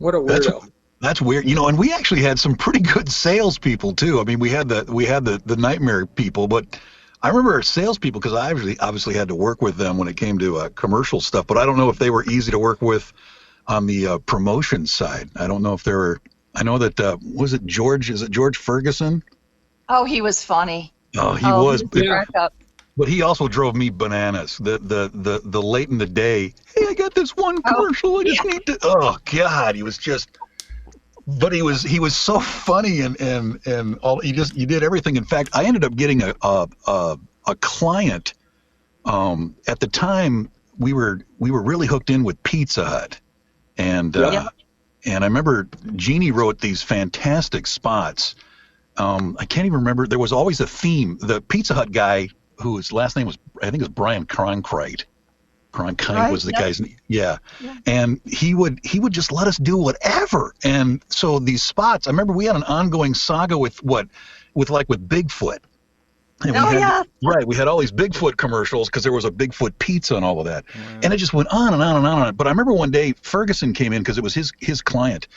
What a That's weirdo. that's weird. And we actually had some pretty good salespeople too. I mean, we had the nightmare people, but I remember our salespeople because I obviously had to work with them when it came to commercial stuff. But I don't know if they were easy to work with on the promotion side. I don't know if they were. I know that was it George? Is it George Ferguson? Oh, he was funny. Oh, he Oh, he was. was a Yeah. crack up. But he also drove me bananas. The late in the day. Hey, I got this one Oh, commercial. I just yeah. need to. Oh God, he was just. But he was so funny and all. He did everything. In fact, I ended up getting a client. At the time, we were really hooked in with Pizza Hut, and Yep. Yep. and I remember Jeannie wrote these fantastic spots. I can't even remember. There was always a theme. The Pizza Hut guy, whose last name was, I think it was Brian Cronkite. Cronkite Right. was the Yep. guy's name. Yeah. Yeah. And he would just let us do whatever. And so these spots, I remember we had an ongoing saga with Bigfoot. And we Oh, had yeah. right, we had all these Bigfoot commercials because there was a Bigfoot pizza and all of that. Wow. And it just went on and on and on. But I remember one day Ferguson came in because it was his client,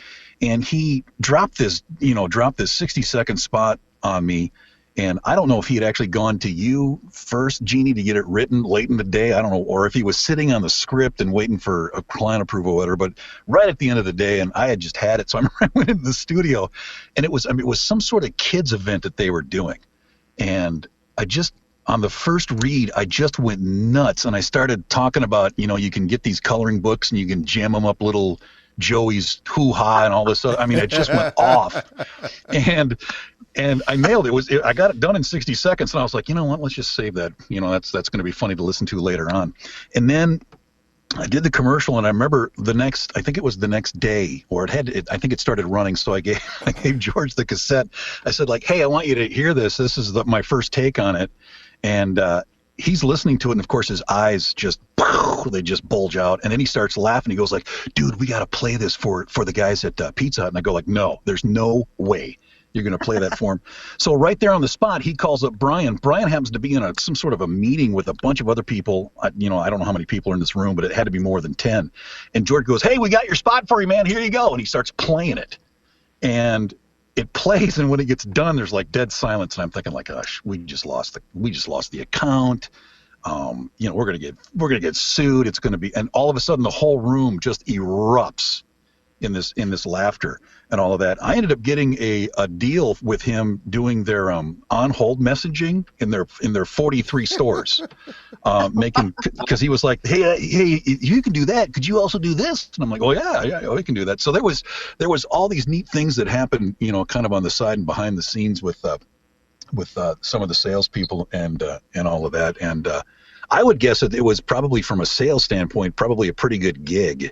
and he dropped this 60-second spot on me. And I don't know if he had actually gone to you first, Jeannie, to get it written late in the day. I don't know, or if he was sitting on the script and waiting for a client approval or whatever. But right at the end of the day, and I had just had it, so I remember I went into the studio, and it was some sort of kids event that they were doing, and on the first read, I just went nuts, and I started talking about, you can get these coloring books and you can jam them up little Joey's hoo-ha and all this other. I mean, it just went off, and I nailed it. I got it done in 60 seconds, and I was like, you know what? Let's just save that. That's going to be funny to listen to later on. And then I did the commercial, and I remember I think it was the next day, or I think it started running. So I gave George the cassette. I said, like, hey, I want you to hear this. This is my first take on it. And he's listening to it, and of course his eyes they just bulge out, and then he starts laughing. He goes like, dude, we got to play this for the guys at Pizza Hut. And I go like, no, there's no way you're going to play that for him. So right there on the spot, he calls up Brian. Brian happens to be in some sort of a meeting with a bunch of other people. I don't know how many people are in this room, but it had to be more than 10. And George goes, hey, we got your spot for you, man. Here you go. And he starts playing it. And it plays, and when it gets done, there's like dead silence. And I'm thinking like, gosh, we just lost the account. We're gonna get sued. It's gonna be, and all of a sudden the whole room just erupts in this laughter and all of that. I ended up getting a deal with him doing their on hold messaging in their 43 stores, because he was like, hey, you can do that. Could you also do this? And I'm like, oh yeah, we can do that. So there was all these neat things that happened, kind of on the side and behind the scenes with some of the salespeople and all of that. And I would guess that it was probably, from a sales standpoint, probably a pretty good gig.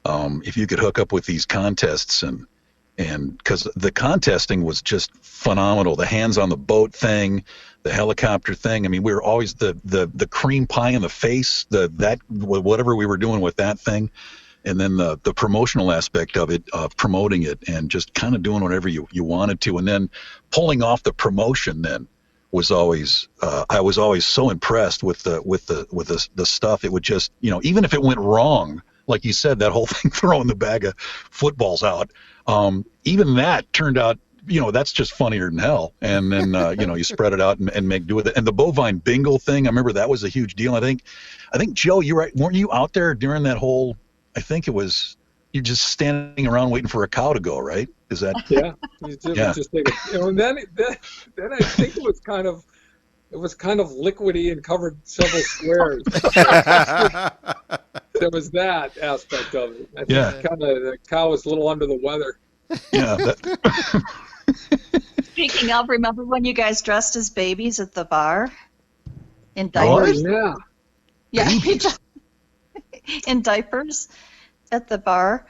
If you could hook up with these contests and because the contesting was just phenomenal. The hands on the boat thing, the helicopter thing. I mean, we were always the cream pie in the face, whatever we were doing with that thing. And then the promotional aspect of it, promoting it and just kind of doing whatever you wanted to. And then pulling off the promotion then was always, I was always so impressed with the stuff. It would just, even if it went wrong, like you said, that whole thing throwing the bag of footballs out, even that turned out, that's just funnier than hell. And then, you spread it out and make do with it. And the bovine bingo thing, I remember that was a huge deal. I think Joe, weren't you out there during that whole, I think it was, you're just standing around waiting for a cow to go, right? Is that? Yeah. Yeah. Just take it. And then I think it was kind of liquidy and covered several squares. There was that aspect of it. I think the cow was a little under the weather. Yeah. Speaking of, remember when you guys dressed as babies at the bar in Oh, diapers? yeah. Yeah, Babies? in diapers at the bar.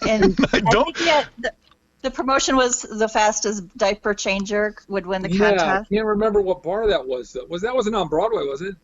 And I don't. think, yeah, the promotion was the fastest diaper changer would win the Yeah, I contest. can't wasn't what bar that was. That wasn't on Broadway, was it?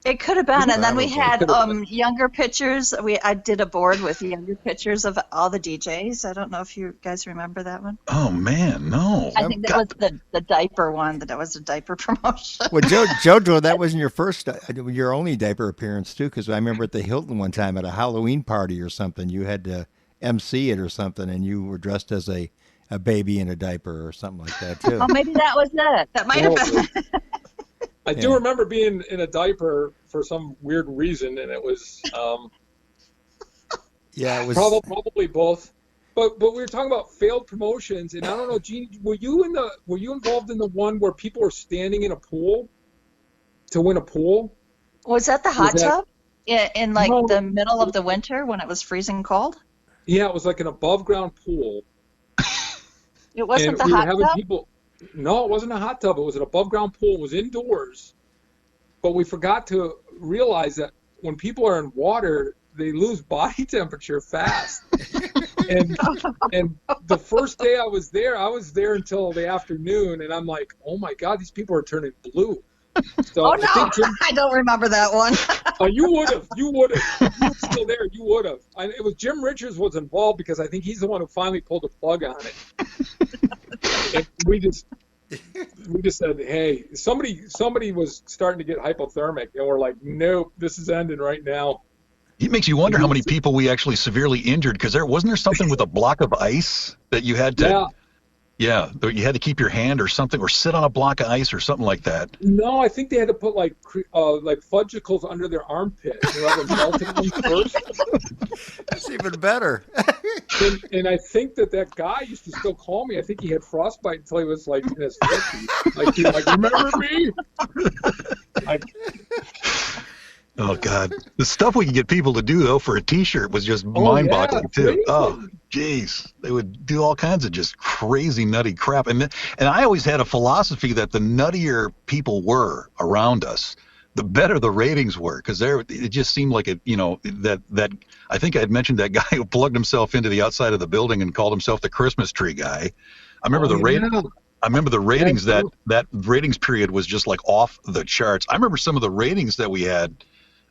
It could have been, and then we had Could have been. younger pictures. I did a board with younger pictures of all the DJs. I don't know if you guys remember that one. Oh man, no. I think that was the diaper one. That was a diaper promotion. Well, Jojo, that wasn't your only diaper appearance too, because I remember at the Hilton one time at a Halloween party or something, you had to MC it or something, and you were dressed as a baby in a diaper or something like that too. Oh, maybe that was it. That might have Probably. been. I do remember being in a diaper for some weird reason, and it was Yeah, it was. probably both. But we were talking about failed promotions, and I don't know, Jeannie, were you involved in the one where people were standing in a pool to win a pool? Was that the hot Was that- tub in like No. the middle of the winter when it was freezing cold? Yeah, it was like an above ground pool. It wasn't And the we were hot having tub? people. No, it wasn't a hot tub. It was an above ground pool. It was indoors. But we forgot to realize that when people are in water, they lose body temperature fast. and the first day I was there until the afternoon, and I'm like, oh my God, these people are turning blue. So Oh I think no, I don't remember that one. you would have. If you were still there, you would have. It was Jim Richards was involved because I think he's the one who finally pulled the plug on it. And we just said, hey, somebody was starting to get hypothermic, and we're like, nope, this is ending right now. It makes you wonder how many people we actually severely injured, because wasn't there something with a block of ice that you had to you had to keep your hand or something, or sit on a block of ice or something like that. No, I think they had to put like fudgicles under their armpit. Whoever melted them first. That's even better. And I think that guy used to still call me. I think he had frostbite until he was like in his 50s. Like he was like, remember me? Oh God, the stuff we could get people to do though for a T-shirt was just mind-boggling too. Crazy. Oh, jeez, they would do all kinds of just crazy, nutty crap. And I always had a philosophy that the nuttier people were around us, the better the ratings were, because it just seemed like that I think I had mentioned that guy who plugged himself into the outside of the building and called himself the Christmas tree guy. I remember I remember the ratings that ratings period was just like off the charts. I remember some of the ratings that we had.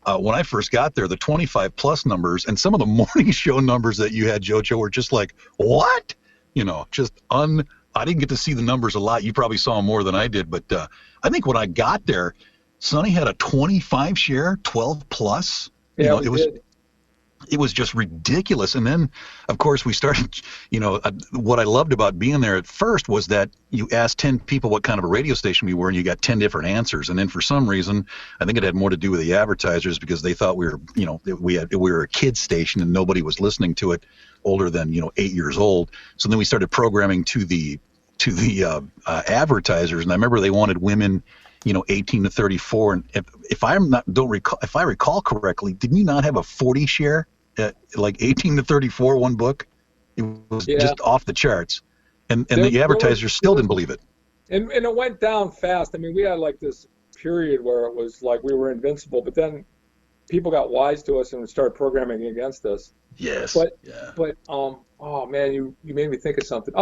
When I first got there, the 25 plus numbers and some of the morning show numbers that you had, Jojo, were just like, what? I didn't get to see the numbers a lot. You probably saw them more than I did. But I think when I got there, Sonny had a 25 share, 12 plus. It was just ridiculous. And then, of course, we started, what I loved about being there at first was that you asked 10 people what kind of a radio station we were, and you got 10 different answers. And then for some reason, I think it had more to do with the advertisers, because they thought we were a kid station and nobody was listening to it older than, 8 years old. So then we started programming to the advertisers. And I remember they wanted women 18 to 34. And if I recall correctly, didn't you not have a 40 share at like 18 to 34, one book? It was just off the charts. And the advertisers still didn't believe it. And it went down fast. I mean, we had like this period where it was like we were invincible, but then people got wise to us and started programming against us. Yes. But oh man, you made me think of something.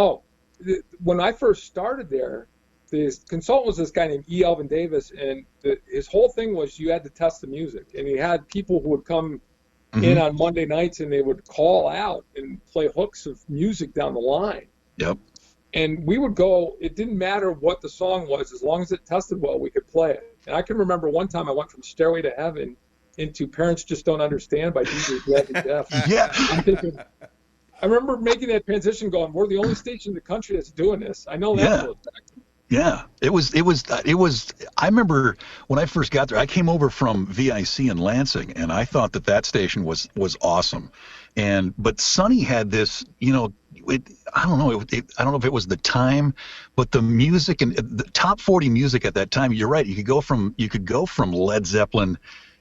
When I first started there, the consultant was this guy named E. Elvin Davis, and his whole thing was you had to test the music. And he had people who would come in on Monday nights, and they would call out and play hooks of music down the line. Yep. And we would go, it didn't matter what the song was, as long as it tested well, we could play it. And I can remember one time I went from Stairway to Heaven into Parents Just Don't Understand by DJ Gladly Jeff. Yeah. I'm thinking, I remember making that transition going, we're the only station in the country that's doing this. I know that for a fact. Yeah, it was. I remember when I first got there, I came over from VIC in Lansing, and I thought that station was awesome. But Sonny had this, I don't know. I don't know if it was the time, but the music and the top 40 music at that time. You're right. You could go from Led Zeppelin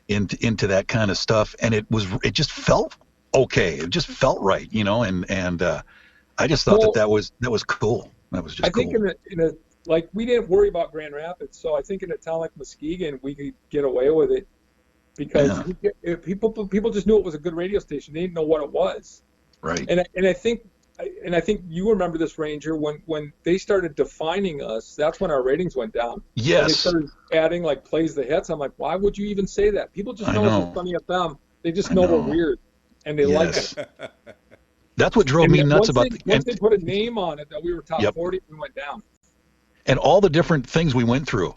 into that kind of stuff, and it just felt okay. It just felt right, And I just thought that was cool. That was just cool. I think in a like, we didn't worry about Grand Rapids, so I think in a town like Muskegon, we could get away with it because people just knew it was a good radio station. They didn't know what it was. Right. And I think you remember this, Ranger, when they started defining us, that's when our ratings went down. Yes. And they started adding like plays the hits. I'm like, why would you even say that? People just know it's Funny FM. They just know we're weird, and they like it. That's what drove me nuts about once they put a name on it that we were top 40, we went down. And all the different things we went through.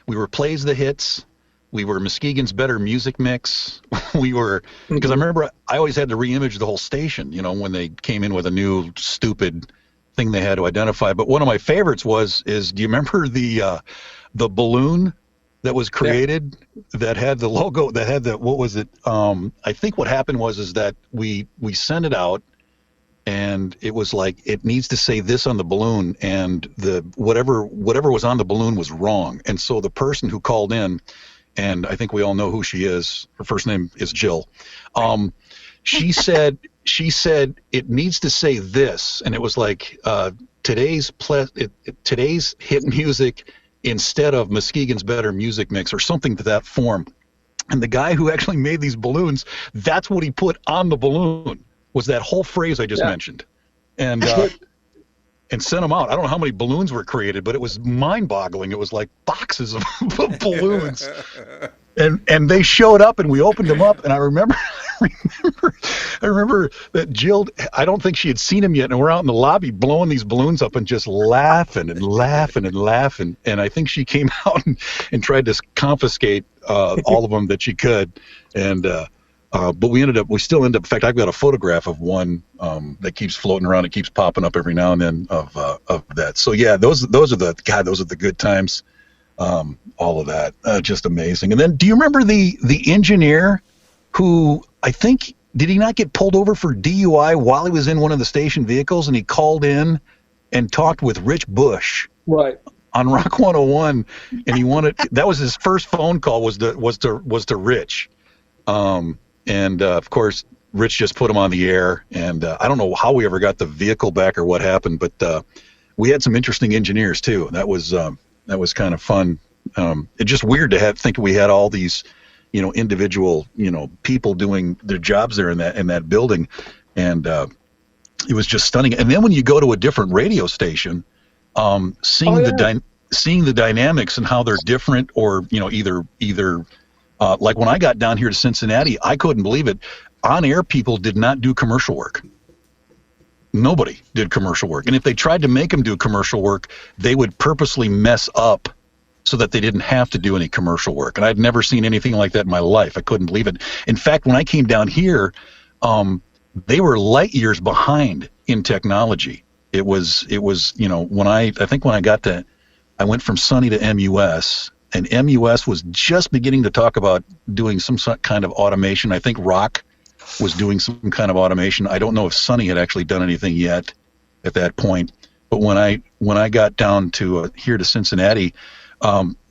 We were Plays the Hits. We were Muskegon's Better Music Mix. We were, because I remember I always had to re-image the whole station, when they came in with a new stupid thing they had to identify. But one of my favorites do you remember the balloon that was created that had the logo, that had what was it? I think what happened is that we sent it out, and it was like, it needs to say this on the balloon, and the whatever was on the balloon was wrong. And so the person who called in, and I think we all know who she is. Her first name is Jill. She said it needs to say this, and it was like today's hit music instead of Muskegon's Better Music Mix, or something to that form. And the guy who actually made these balloons, that's what he put on the balloon, was that whole phrase I just mentioned, and sent them out. I don't know how many balloons were created, but it was mind-boggling. It was like boxes of balloons, and they showed up, and we opened them up, and I remember that Jill, I don't think she had seen them yet, and we're out in the lobby blowing these balloons up and just laughing and laughing and laughing, and I think she came out and tried to confiscate all of them that she could, and but we still ended up, in fact, I've got a photograph of one that keeps floating around. It keeps popping up every now and then of that. So yeah, those are the good times. All of that, just amazing. And then, do you remember the engineer who, I think, did he not get pulled over for DUI while he was in one of the station vehicles, and he called in and talked with Rich Bush? Right. On Rock 101, and that was his first phone call was to Rich. And of course, Rich just put him on the air, and I don't know how we ever got the vehicle back or what happened, but we had some interesting engineers too. That was kind of fun. It's just weird to think we had all these, individual, people doing their jobs there in that building, and it was just stunning. And then when you go to a different radio station, seeing the dynamics and how they're different, or either. Like when I got down here to Cincinnati, I couldn't believe it. On-air people did not do commercial work. Nobody did commercial work. And if they tried to make them do commercial work, they would purposely mess up so that they didn't have to do any commercial work. And I've never seen anything like that in my life. I couldn't believe it. In fact, when I came down here, they were light years behind in technology. It was when I went from Sunny to MUS, and MUS was just beginning to talk about doing some kind of automation. I think Rock was doing some kind of automation. I don't know if Sunny had actually done anything yet at that point. But when I got down to here to Cincinnati,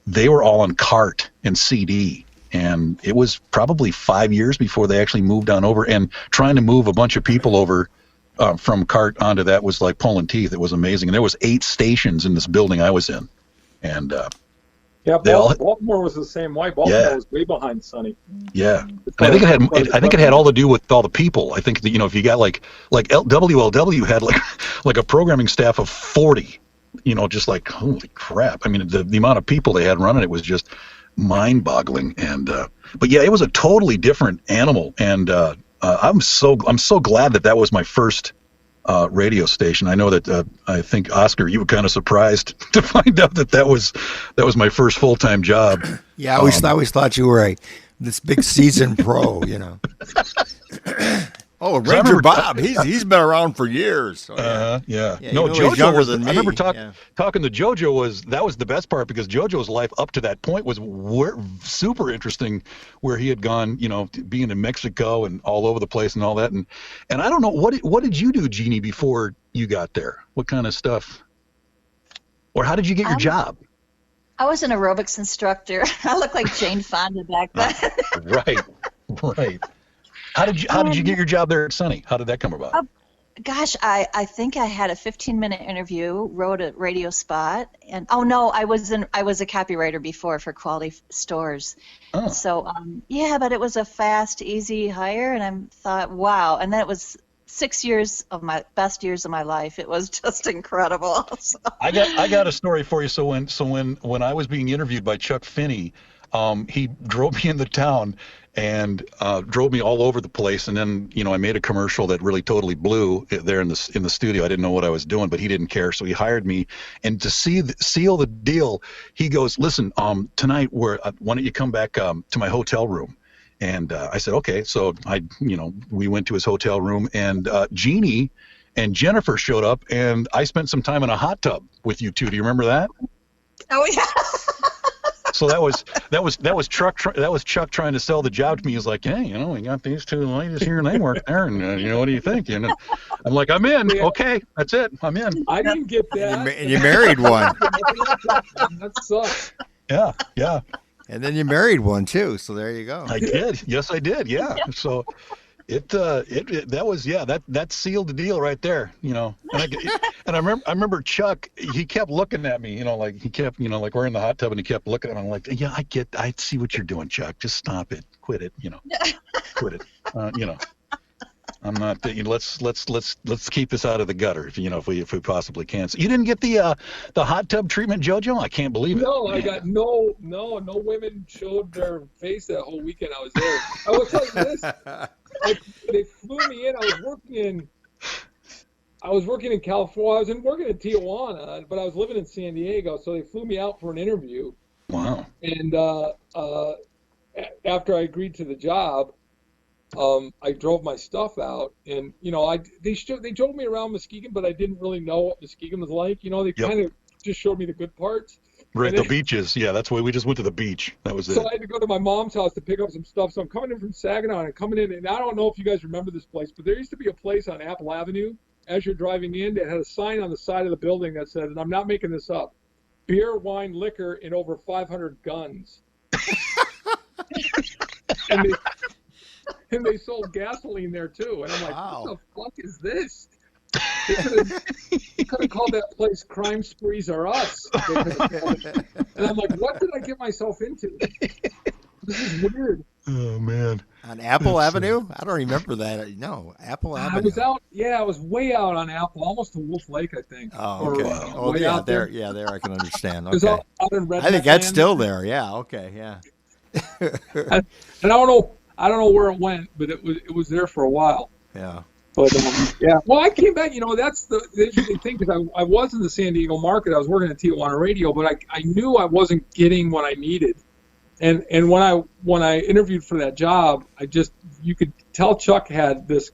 they were all on CART and CD. And it was probably 5 years before they actually moved on over. And trying to move a bunch of people over from CART onto that was like pulling teeth. It was amazing. And there was 8 stations in this building I was in. And yeah, Baltimore was the same way. Baltimore was way behind Sunny. Yeah, and I think it had all to do with all the people. I think that if you got like WLW had like a programming staff of 40, just like, holy crap. I mean, the amount of people they had running it was just mind-boggling. And but yeah, it was a totally different animal. And I'm so glad that was my first radio station. I know that I think, Oscar, you were kind of surprised to find out that was my first full-time job. Yeah, I always thought you were this big seasoned pro, Oh, Ranger Bob, he's been around for years. Oh, yeah. No, Jojo was than me. I remember talking to Jojo. That was the best part, because Jojo's life up to that point was super interesting, where he had gone, being in Mexico and all over the place and all that. And I don't know, what did you do, Jeanie, before you got there? What kind of stuff? Or how did you get your job? I was an aerobics instructor. I look like Jane Fonda back then. Right. How did you get your job there at Sunny? How did that come about? Gosh, I think I had a 15-minute interview, wrote a radio spot, and I was a copywriter before for Quality Stores. Oh. So but it was a fast, easy hire, and I thought, wow. And then it was 6 years of my best years of my life. It was just incredible. So. I got a story for you. So when I was being interviewed by Chuck Finney, he drove me into town and drove me all over the place. And then, I made a commercial that really totally blew there in the studio. I didn't know what I was doing, but he didn't care. So he hired me. And to seal the deal, he goes, listen, tonight why don't you come back to my hotel room? And I said, okay. So we went to his hotel room, and Jeanie and Jennifer showed up, and I spent some time in a hot tub with you two. Do you remember that? Oh yeah. So that was Chuck trying to sell the job to me. He's like, hey, we got these two ladies here and they work there, and what do you think? And I'm like, I'm in. Yeah. Okay, that's it. I'm in. I didn't get that. And you married one. That sucks. Yeah. And then you married one too. So there you go. I did. Yes, I did. Yeah. So that sealed the deal right there. And I remember Chuck. He kept looking at me. He kept like we're in the hot tub, and he kept looking at me. I'm like, yeah, I see what you're doing, Chuck. Just stop it. Quit it. Quit it. I'm not. Let's keep this out of the gutter. If we possibly can. So you didn't get the hot tub treatment, Jojo? I can't believe it. No, I got no women showed their face that whole weekend I was there. I will tell you this. They flew me in. I was working in California. I was working in Tijuana, but I was living in San Diego. So they flew me out for an interview. Wow. And after I agreed to the job, I drove my stuff out, and they drove me around Muskegon, but I didn't really know what Muskegon was like. They kind of just showed me the good parts. Right, the beaches. Yeah, that's why we just went to the beach. That was it. So I had to go to my mom's house to pick up some stuff. So I'm coming in from Saginaw, and I don't know if you guys remember this place, but there used to be a place on Apple Avenue as you're driving in that had a sign on the side of the building that said, and I'm not making this up, beer, wine, liquor, and over 500 guns. And they sold gasoline there too. And I'm like, wow. What the fuck is this? They could have called that place Crime Sprees Are Us. And I'm like, what did I get myself into? This is weird. Oh, man. On Apple Avenue? I don't remember that. No, Apple Avenue. I was way out on Apple, almost to Wolf Lake, I think. Oh, okay. Out there I can understand. Okay. Out in I think that's still there. Yeah, okay, yeah. And I don't know where it went, but it was there for a while. Yeah. But yeah, well, I came back. That's the interesting thing, because I was in the San Diego market. I was working at Tijuana Radio, but I knew I wasn't getting what I needed. And when I interviewed for that job, you could tell Chuck had this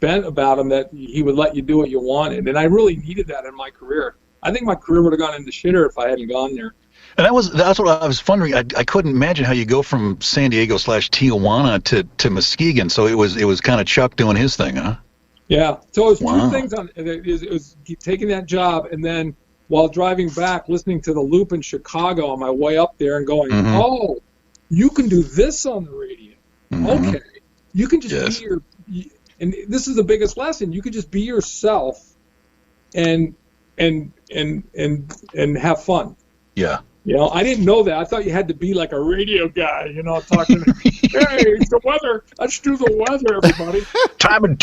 bent about him that he would let you do what you wanted, and I really needed that in my career. I think my career would have gone into shitter if I hadn't gone there. And that's what I was wondering. I couldn't imagine how you go from San Diego / Tijuana to Muskegon. So it was kind of Chuck doing his thing, huh? Yeah. So it was two things it was taking that job, and then while driving back, listening to the Loop in Chicago on my way up there and going, oh, you can do this on the radio. Mm-hmm. Okay. You can just be and this is the biggest lesson. You can just be yourself and have fun. Yeah. I didn't know that. I thought you had to be like a radio guy, talking, hey, it's the weather. Let's do the weather, everybody. Time and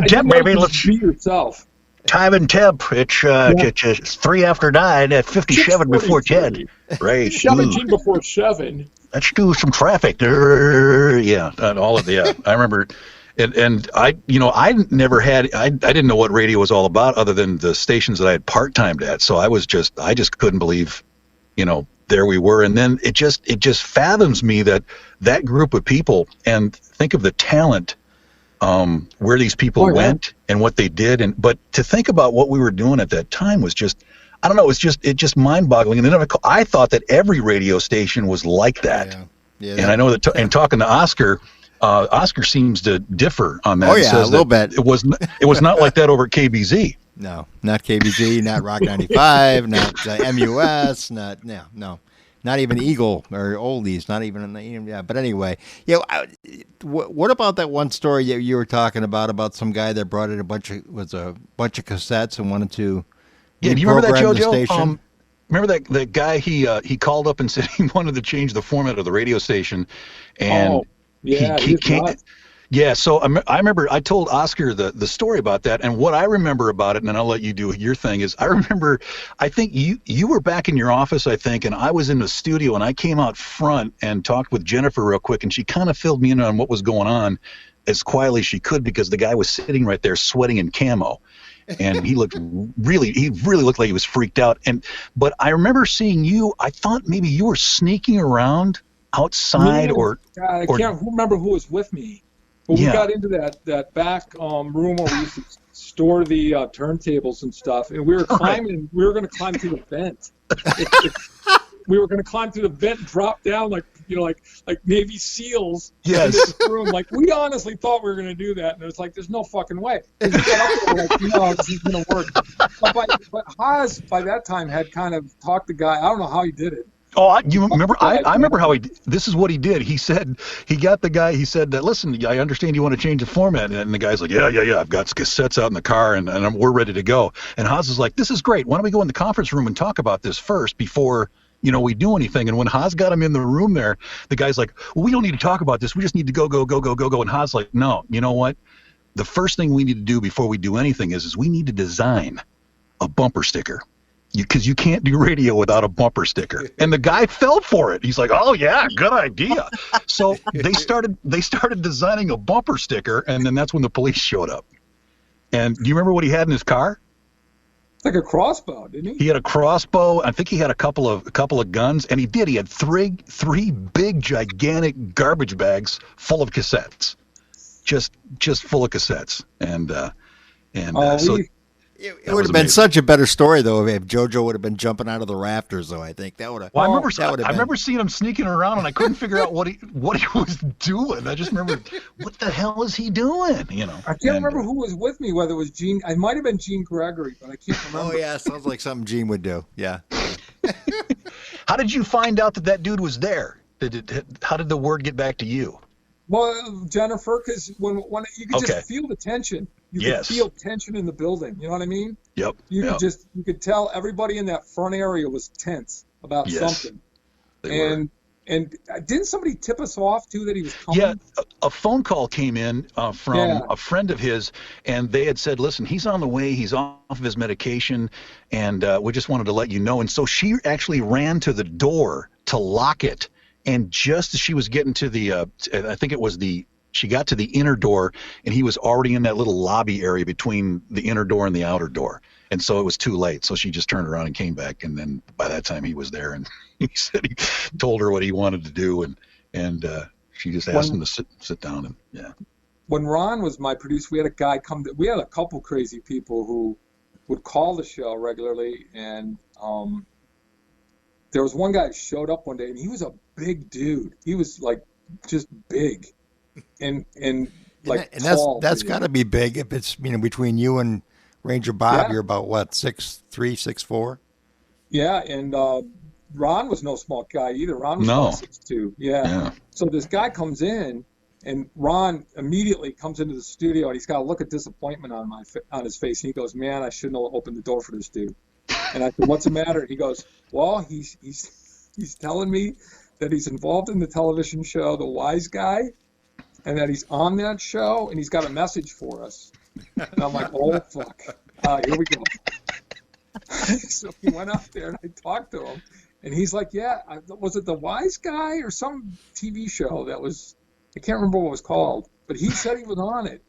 temp, baby. Let's be yourself. Time and temp. It's 3 after 9 at 57 before 10. Right. 17 before 7. Let's do some traffic. Yeah. All of the, I remember. And I never had, I didn't know what radio was all about other than the stations that I had part-timed at. So I just couldn't believe, there we were. And then it just fathoms me that group of people, and think of the talent, where these people went and what they did. But to think about what we were doing at that time was just, I don't know, it just mind boggling. And then I thought that every radio station was like that. Yeah, and I know that in talking to Oscar seems to differ on that. Oh yeah, a little bit. It was not like that over at KBZ. No, not KBZ, not Rock 95, not MUS, not even Eagle or Oldies, not even, yeah. But anyway, what about that one story you were talking about some guy that brought in a bunch of cassettes and wanted to do you remember that, reprogram Jojo? the station? Remember that guy? He called up and said he wanted to change the format of the radio station, and he came. Yeah, so I remember I told Oscar the story about that, and what I remember about it, and then I'll let you do your thing, is I remember, I think you were back in your office, I think, and I was in the studio, and I came out front and talked with Jennifer real quick, and she kind of filled me in on what was going on as quietly as she could, because the guy was sitting right there sweating in camo. And he really looked like he was freaked out. But I remember seeing you, I thought maybe you were sneaking around outside I can't remember who was with me. But we got into that back room where we used to store the turntables and stuff, and we were climbing. We were going to climb through the vent. We were going to climb through the vent and drop down like Navy SEALs in this room. Like, we honestly thought we were going to do that, and it's like, there's no fucking way. We got up there, like, no, this isn't going to work. But Haas by that time had kind of talked the guy. I don't know how he did it. Oh, you remember? I remember how this is what he did. He said, he got the guy, he said, listen, I understand you want to change the format. And the guy's like, yeah. I've got cassettes out in the car and we're ready to go. And Haas is like, this is great. Why don't we go in the conference room and talk about this first before, we do anything. And when Haas got him in the room there, the guy's like, well, we don't need to talk about this. We just need to go. And Haas like, no, you know what? The first thing we need to do before we do anything is we need to design a bumper sticker. Because you can't do radio without a bumper sticker. And the guy fell for it. He's like, oh, yeah, good idea. So they started designing a bumper sticker, and then that's when the police showed up. And do you remember what he had in his car? It's like a crossbow, didn't he? He had a crossbow. I think he had a couple of guns, and he did. He had three big, gigantic garbage bags full of cassettes, just full of cassettes. It would have been such a better story, though, if Jojo would have been jumping out of the rafters, though, I think. That would have. Well, I remember seeing him sneaking around, and I couldn't figure out what he was doing. I just remember, what the hell is he doing? I can't remember who was with me, whether it was Gene. I might have been Gene Gregory, but I can't remember. Oh, yeah, sounds like something Gene would do. Yeah. How did you find out that dude was there? How did the word get back to you? Well, Jennifer, because when you could just feel the tension. You could feel tension in the building. You know what I mean? Yep. You could tell everybody in that front area was tense about something. And didn't somebody tip us off too that he was coming? Yeah, a phone call came in from a friend of his, and they had said, listen, he's on the way, he's off of his medication, and we just wanted to let you know. And so she actually ran to the door to lock it. And just as she was getting to she got to the inner door, and he was already in that little lobby area between the inner door and the outer door. And so it was too late. So she just turned around and came back. And then by that time he was there, and he said he told her what he wanted to do. And she just asked him to sit down. And when Ron was my producer, we had a guy we had a couple crazy people who would call the show regularly. And there was one guy who showed up one day, and he was a big dude. He was like just big. And that's got to be big if it's between you and Ranger Bob. You're about what, 6'3", 6'4"? Yeah, and Ron was no small guy either. Ron was about 6'2". Yeah. So this guy comes in, and Ron immediately comes into the studio, and he's got a look of disappointment on his face. And he goes, "Man, I shouldn't have opened the door for this dude." And I said, "What's the matter?" And he goes, "Well, he's telling me that he's involved in the television show The Wise Guy, and that he's on that show, and he's got a message for us." And I'm like, oh, fuck. Here we go. So he went out there, and I talked to him, and he's like, yeah, was it The Wise Guy or some TV show that was, I can't remember what it was called, but he said he was on it.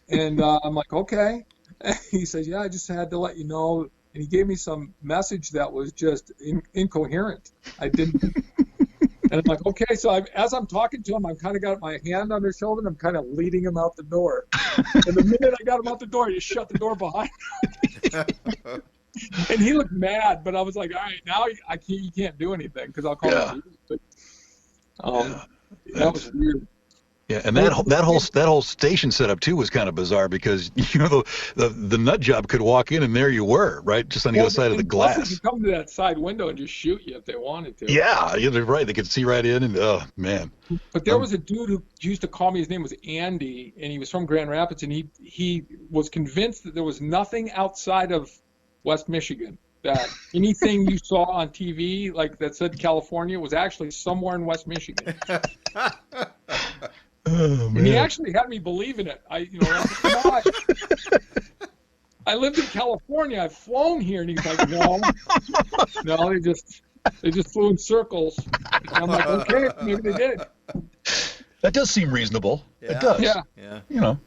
And I'm like, okay. And he says, yeah, I just had to let you know. And he gave me some message that was just incoherent. I didn't. And I'm like, okay. So as I'm talking to him, I've kind of got my hand on his shoulder, and I'm kind of leading him out the door. And the minute I got him out the door, he just shut the door behind him. And he looked mad, but I was like, all right, now you can't do anything because I'll call him. But that was weird. Yeah, and that whole station setup too was kind of bizarre because the nut job could walk in and there you were, right, just on the other side of the glass. They could come to that side window and just shoot you if they wanted to. Yeah, you're right. They could see right in, and oh man. But there was a dude who used to call me. His name was Andy, and he was from Grand Rapids, and he was convinced that there was nothing outside of West Michigan. That anything you saw on TV like that said California was actually somewhere in West Michigan. Oh, And he man. actually had me believe in it. I said, no, I lived in California. I've flown here, and he's like, no, they just flew in circles. And I'm like, okay, maybe they did. That does seem reasonable. Yeah. It does. Yeah. Yeah. You know.